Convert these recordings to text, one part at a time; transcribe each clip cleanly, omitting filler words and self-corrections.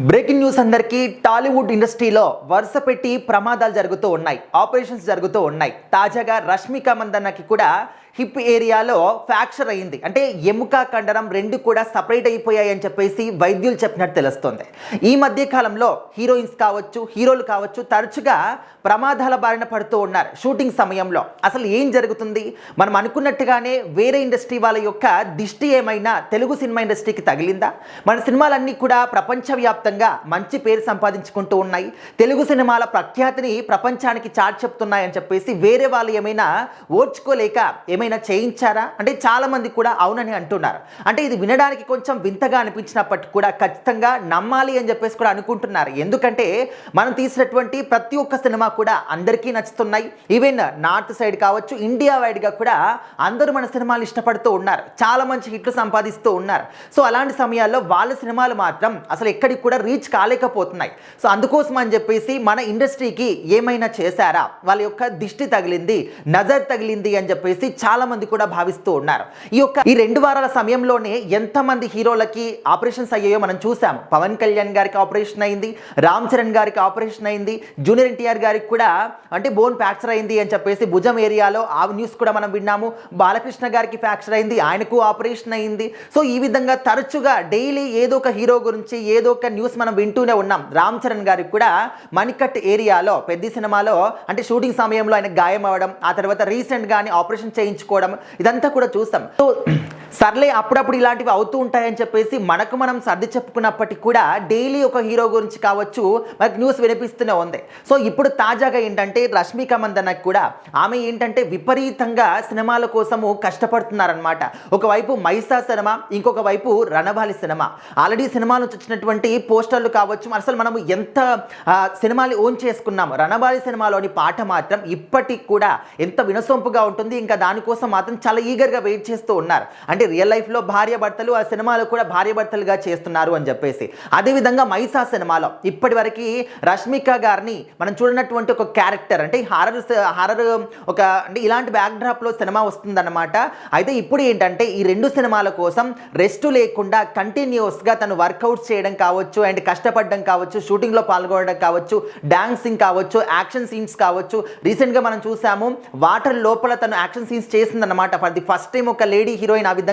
Breaking news అందరికీ టాలీవుడ్ ఇండస్ట్రీలో వరుస పెట్టి ప్రమాదాలు జరుగుతూ ఉన్నాయి, ఆపరేషన్స్ జరుగుతూ ఉన్నాయి. తాజాగా రష్మిక మందన్నకి కూడా హిప్ ఏరియాలో ఫ్రాక్చర్ అయింది. అంటే ఎముక కండరం రెండు కూడా సపరేట్ అయిపోయాయి అని చెప్పేసి వైద్యులు చెప్పినట్టు తెలుస్తుంది. ఈ మధ్య కాలంలో హీరోయిన్స్ కావచ్చు, హీరోలు కావచ్చు తరచుగా ప్రమాదాల బారిన పడుతూ ఉన్నారు. షూటింగ్ సమయంలో అసలు ఏం జరుగుతుంది? మనం అనుకున్నట్టుగానే వేరే ఇండస్ట్రీ వాళ్ళ యొక్క దిష్టి ఏమైనా తెలుగు సినిమా ఇండస్ట్రీకి తగిలిందా? మన సినిమాలన్నీ కూడా ప్రపంచవ్యాప్తంగా మంచి పేరు సంపాదించుకుంటూ ఉన్నాయి, తెలుగు సినిమాల ప్రఖ్యాతిని ప్రపంచానికి చాటి చెప్తున్నాయి అని చెప్పేసి వేరే వాళ్ళు ఏమైనా ఓర్చుకోలేక ఏమైనా చేయించారా అంటే చాలా మంది కూడా అవునని అంటున్నారు. అంటే ఇది వినడానికి కొంచెం వింతగా అనిపించినప్పటికీ కూడా ఖచ్చితంగా నమ్మాలి అని చెప్పేసి కూడా అనుకుంటున్నారు. ఎందుకంటే మనం తీసినటువంటి ప్రతి ఒక్క సినిమా కూడా అందరికీ నచ్చుతున్నాయి. ఈవెన్ నార్త్ సైడ్ కావచ్చు, ఇండియా వైడ్గా కూడా అందరూ మన సినిమాలు ఇష్టపడుతూ ఉన్నారు, చాలా మంచి హిట్లు సంపాదిస్తూ ఉన్నారు. సో అలాంటి సమయాల్లో వాళ్ళ సినిమాలు మాత్రం అసలు ఎక్కడికి కూడా రీచ్ కాలేకపోతున్నాయి. సో అందుకోసం అని చెప్పేసి మన ఇండస్ట్రీకి ఏమైనా చేశారా, వాళ్ళ యొక్క దిష్టి తగిలింది, నజర్ తగిలింది అని చెప్పేసి చాలా మంది కూడా భావిస్తూ ఉన్నారు. ఈ 2 వారాల సమయంలోనే ఎంతమంది హీరోలకి ఆపరేషన్స్ అయ్యాయో మనం చూసాం. పవన్ కళ్యాణ్ గారికి ఆపరేషన్ అయింది, రామ్ చరణ్ గారికి ఆపరేషన్ అయింది, జూనియర్ ఎన్టీఆర్ గారికి కూడా అంటే బోన్ ఫ్రాక్చర్ అయింది అని చెప్పేసి భుజం ఏరియాలో ఆ న్యూస్ కూడా మనం విన్నాము. బాలకృష్ణ గారికి ఫ్రాక్చర్ అయింది, ఆయనకు ఆపరేషన్ అయింది. సో ఈ విధంగా తరచుగా డైలీ ఏదో ఒక హీరో గురించి ఏదో ఒక న్యూస్ మనం వింటూనే ఉన్నాం. రామ్ చరణ్ గారికి కూడా మణికట్ ఏరియాలో పెద్ద సినిమాలో అంటే షూటింగ్ సమయంలో ఆయన గాయం అవ్వడం, ఆ తర్వాత రీసెంట్గానే ఆపరేషన్ చేయించుకోవడం, ఇదంతా కూడా చూస్తాం. సో సర్లే అప్పుడప్పుడు ఇలాంటివి అవుతూ ఉంటాయని చెప్పేసి మనకు మనం సర్ది చెప్పుకున్నప్పటికీ కూడా డైలీ ఒక హీరో గురించి కావచ్చు మనకు న్యూస్ వినిపిస్తూనే ఉంది. సో ఇప్పుడు తాజాగా ఏంటంటే రష్మిక మందన్నకి కూడా ఆమె ఏంటంటే విపరీతంగా సినిమాల కోసము కష్టపడుతున్నారనమాట. ఒకవైపు మైసా సినిమా, ఇంకొక వైపు రణబాలి సినిమా. ఆల్రెడీ సినిమా నుంచి వచ్చినటువంటి పోస్టర్లు కావచ్చు, అసలు మనము ఎంత సినిమాలు ఓన్ చేసుకున్నాము. రణబాలి సినిమాలోని పాట మాత్రం ఇప్పటికి కూడా ఎంత వినసొంపుగా ఉంటుంది. ఇంకా దానికోసం మాత్రం చాలా ఈగర్గా వెయిట్ చేస్తూ ఉన్నారు. అంటే రియల్ లైఫ్లో భార్యాభర్తలు, ఆ సినిమాలో కూడా భార్యాభర్తలుగా చేస్తున్నారు అని చెప్పేసి. అదేవిధంగా మైసా సినిమాలో ఇప్పటి వరకు రష్మిక గారిని మనం చూడనటువంటి ఒక క్యారెక్టర్ అంటే హారర్ ఒక అంటే ఇలాంటి బ్యాక్డ్రాప్లో సినిమా వస్తుందన్నమాట. అయితే ఇప్పుడు ఏంటంటే ఈ 2 సినిమాల కోసం రెస్ట్ లేకుండా కంటిన్యూస్గా తను వర్కౌట్స్ చేయడం కావచ్చు, అండ్ కష్టపడడం కావచ్చు, షూటింగ్లో పాల్గొనడం కావచ్చు, డాన్సింగ్ కావచ్చు, యాక్షన్ సీన్స్ కావచ్చు. రీసెంట్గా మనం చూసాము వాటర్ లోపల తను యాక్షన్ సీన్స్ చేసిందన్నమాట. ఫర్ ది ఫస్ట్ టైం ఒక లేడీ హీరోయిన్ ఆ విధంగా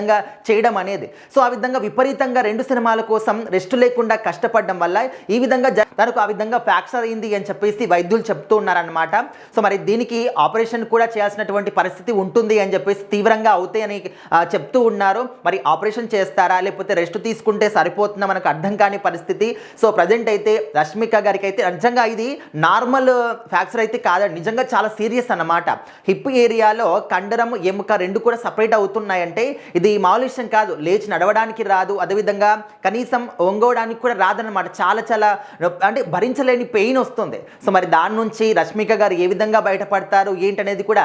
చేయడం అనేది. సో ఆ విధంగా విపరీతంగా 2 సినిమాల కోసం రెస్ట్ లేకుండా కష్టపడడం వల్ల ఈ విధంగా తనకు ఆ విధంగా ఫ్రాక్చర్ అయింది అని చెప్పేసి వైద్యులు చెప్తూ ఉన్నారనమాట. సో మరి దీనికి ఆపరేషన్ కూడా చేయాల్సినటువంటి పరిస్థితి ఉంటుంది అని చెప్పేసి తీవ్రంగా అవుతాయని చెప్తూ ఉన్నారు. మరి ఆపరేషన్ చేస్తారా లేకపోతే రెస్ట్ తీసుకుంటే సరిపోతుందా మనకు అర్థం కాని పరిస్థితి. సో ప్రజెంట్ అయితే రష్మిక గారికి అయితే నిజంగా ఇది నార్మల్ ఫ్రాక్చర్ అయితే కాదండి, నిజంగా చాలా సీరియస్ అన్నమాట. హిప్ ఏరియాలో కండరం ఎముక రెండు కూడా సపరేట్ అవుతున్నాయంటే ఇది మామూలు విషయం కాదు. లేచి నడవడానికి రాదు, అదేవిధంగా కనీసం వంగోవడానికి కూడా రాదన్నమాట. చాలా అంటే భరించలేని పెయిన్ వస్తుంది. సో మరి దాని నుంచి రష్మిక గారు ఏ విధంగా బయటపడతారు ఏంటనేది కూడా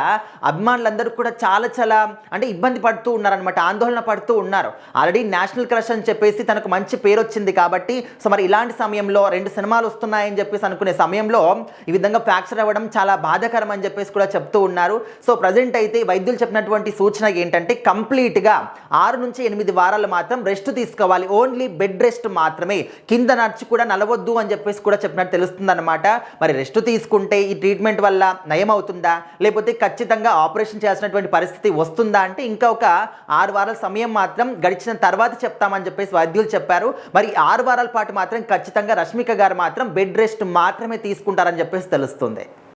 అభిమానులందరూ కూడా చాలా అంటే ఇబ్బంది పడుతూ ఉన్నారనమాట, ఆందోళన పడుతూ ఉన్నారు. ఆల్రెడీ నేషనల్ క్రష్ అని చెప్పేసి తనకు మంచి పేరు వచ్చింది కాబట్టి సో మరి ఇలాంటి సమయంలో 2 సినిమాలు వస్తున్నాయని చెప్పేసి అనుకునే సమయంలో ఈ విధంగా ఫ్రాక్చర్ అవ్వడం చాలా బాధాకరం అని చెప్పేసి కూడా చెప్తూ ఉన్నారు. సో ప్రజెంట్ అయితే వైద్యులు చెప్పినటువంటి సూచన ఏంటంటే కంప్లీట్గా 6 నుంచి 8 వారాలు మాత్రం రెస్ట్ తీసుకోవాలి, ఓన్లీ బెడ్ రెస్ట్ మాత్రమే, కింద నడిచి కూడా నలవద్దు అని చెప్పేసి కూడా చెప్పినట్టు తెలుస్తుంది అనమాట. మరి రెస్ట్ తీసుకుంటే ఈ ట్రీట్మెంట్ వల్ల నయం అవుతుందా లేకపోతే ఖచ్చితంగా ఆపరేషన్ చేయాల్సినటువంటి పరిస్థితి వస్తుందా అంటే ఇంకా ఒక 6 వారాల సమయం మాత్రం గడిచిన తర్వాత చెప్తామని చెప్పేసి వైద్యులు చెప్పారు. మరి 6 వారాల పాటు మాత్రం ఖచ్చితంగా రష్మిక గారు మాత్రం బెడ్ రెస్ట్ మాత్రమే తీసుకుంటారని చెప్పేసి తెలుస్తుంది.